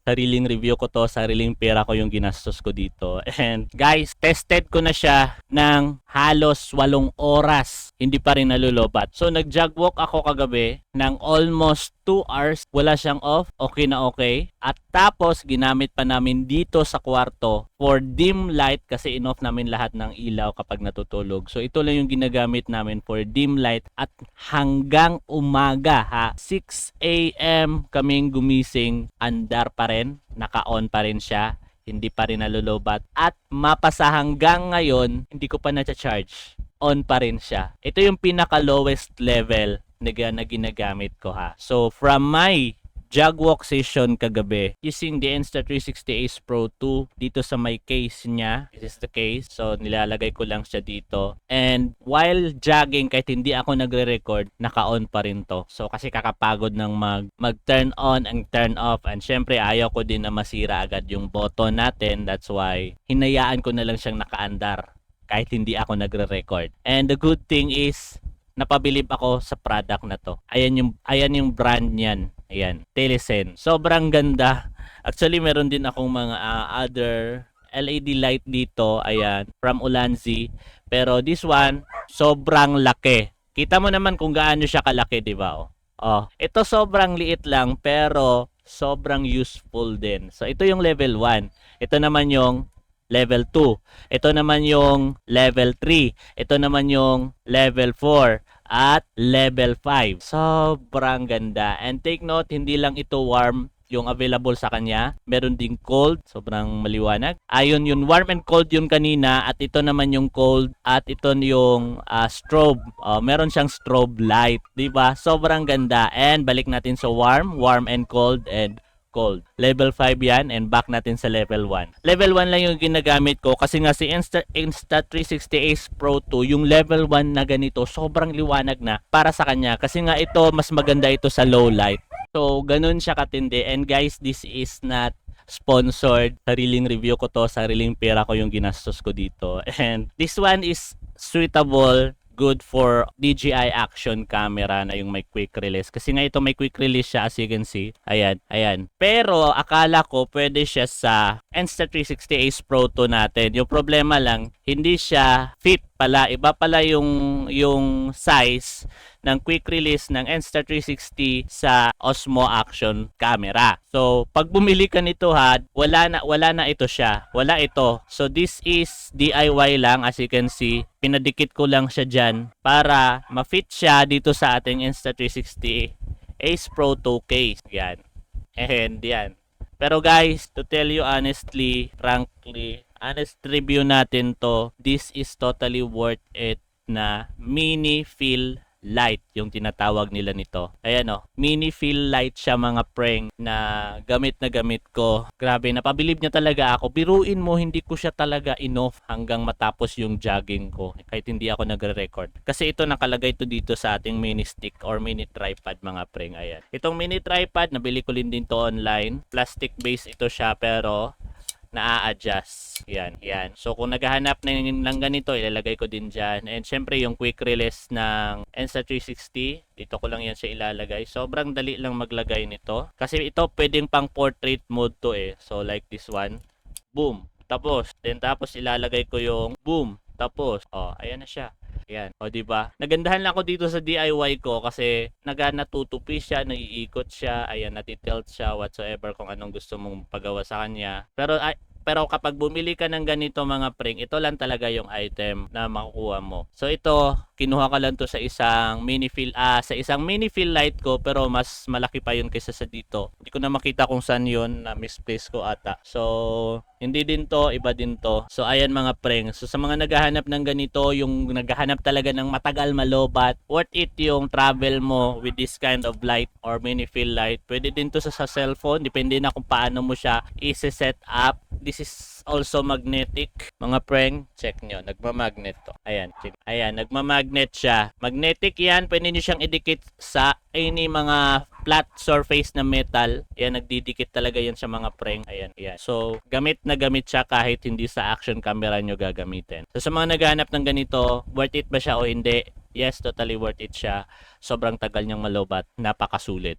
Sariling review ko to, sariling pera ko yung ginastos ko dito. And guys, tested ko na siya ng halos 8 oras. Hindi pa rin nalulobat. So nag-jog walk ako kagabi ng almost 2 hours. Wala siyang off. Okay na okay. At tapos ginamit pa namin dito sa kwarto for dim light kasi in-off namin lahat ng ilaw kapag natutulog. So ito lang yung ginagamit namin for dim light at hanggang umaga ha. 6 a.m. kaming gumising, andar pa rin, naka-on pa rin siya, hindi pa rin nalulobat at mapasa hanggang ngayon hindi ko pa na-charge. On pa rin siya. Ito yung pinaka lowest level na ginagamit ko ha. So from my jog walk session kagabi using the Insta360 Ace Pro 2 dito sa may case niya. This is the case. So nilalagay ko lang siya dito. And while jogging, kahit hindi ako nagre-record, naka-on pa rin to. So kasi kakapagod ng mag-turn on and turn off. And syempre ayaw ko din na masira agad yung button natin. That's why hinayaan ko na lang siyang nakaandar kahit hindi ako nagre-record. And the good thing is napabilib ako sa product na to. Ayan yung brand niyan. Ayan, Telesen. Sobrang ganda. Actually, meron din akong mga other LED light dito. Ayan, from Ulanzi. Pero this one, sobrang laki. Kita mo naman kung gaano siya kalaki, di ba? Oh, ito sobrang liit lang pero sobrang useful din. So, ito yung level 1. Ito naman yung level 2. Ito naman yung level 3. Ito naman yung level 4. At level 5. Sobrang ganda. And take note, hindi lang ito warm yung available sa kanya. Meron ding cold. Sobrang maliwanag. Ayun yun, warm and cold yun kanina. At ito naman yung cold. At ito yung strobe. Meron siyang strobe light. Diba? Sobrang ganda. And balik natin sa warm and cold and cold. Level 5 yan and back natin sa level 1. Level 1 lang yung ginagamit ko kasi nga si Insta360 Ace Pro 2, yung level 1 na ganito, sobrang liwanag na para sa kanya kasi nga ito, mas maganda ito sa low light. So, ganun siya katindi. And guys, this is not sponsored. Sariling review ko to, sariling pera ko yung ginastos ko dito. And this one is suitable, good for DJI action camera na yung may quick release. Kasi nga ito may quick release siya as you can see. Ayan, ayan. Pero akala ko pwede siya sa Insta360 Ace Pro 2 natin. Yung problema lang, hindi siya fit pala. Iba pala yung size ng quick release ng Insta360 sa Osmo Action camera. So, pag bumili ka nito ha, wala na ito siya. Wala ito. So, this is DIY lang as you can see. Pinadikit ko lang siya dyan para ma-fit siya dito sa ating Insta360 Ace Pro 2 case. Yan. And yan. Pero guys, to tell you honestly, frankly, honest review natin to, this is totally worth it na mini fill light yung tinatawag nila nito. Ayan o, mini fill light siya mga preng na gamit ko. Grabe, napabilib niya talaga ako. Biruin mo, hindi ko siya talaga inoff hanggang matapos yung jogging ko kahit hindi ako nagre-record. Kasi ito nakalagay to dito sa ating mini stick or mini tripod mga preng. Ayan. Itong mini tripod, nabili ko din to online. Plastic base ito siya pero na-adjust. Yan, yan. So, kung naghahanap ng ganito, ilalagay ko din dyan. And syempre, yung quick release ng Insta360, dito ko lang yan siya ilalagay. Sobrang dali lang maglagay nito. Kasi ito, pwedeng pang portrait mode to eh. So, like this one. Boom. Tapos ilalagay ko yung boom. Tapos, ayan na siya. Ayan. O, diba? Nagandahan lang ako dito sa DIY ko kasi natutupi siya, naiikot siya, ayan, natitilt siya, whatsoever kung anong gusto mong pagawa sa kanya. Pero kapag bumili ka ng ganito mga preng, ito lang talaga yung item na makukuha mo. So ito, kinuha ka lang to sa isang mini fill light ko pero mas malaki pa yun kaysa sa dito. Hindi ko na makita kung saan yun, na misplace ko ata. So hindi din to, iba din to. So ayan mga preng. So sa mga naghahanap ng ganito, yung naghahanap talaga ng matagal malobat, worth it yung travel mo with this kind of light or mini fill light. Pwede din to sa cellphone, depende na kung paano mo siya i-set up. This is also magnetic. Mga preng, check nyo. Nagmamagnet to. Ayan, check. Ayan, nagmamagnet siya. Magnetic yan. Pwede nyo siyang idikit sa any mga flat surface na metal. Ayan, nagdidikit talaga yan sa mga preng. Ayan, ayan. So, gamit na gamit siya kahit hindi sa action camera nyo gagamitin. So, sa mga naghahanap ng ganito, worth it ba siya o hindi? Yes, totally worth it siya. Sobrang tagal niyang malobat. Napakasulit.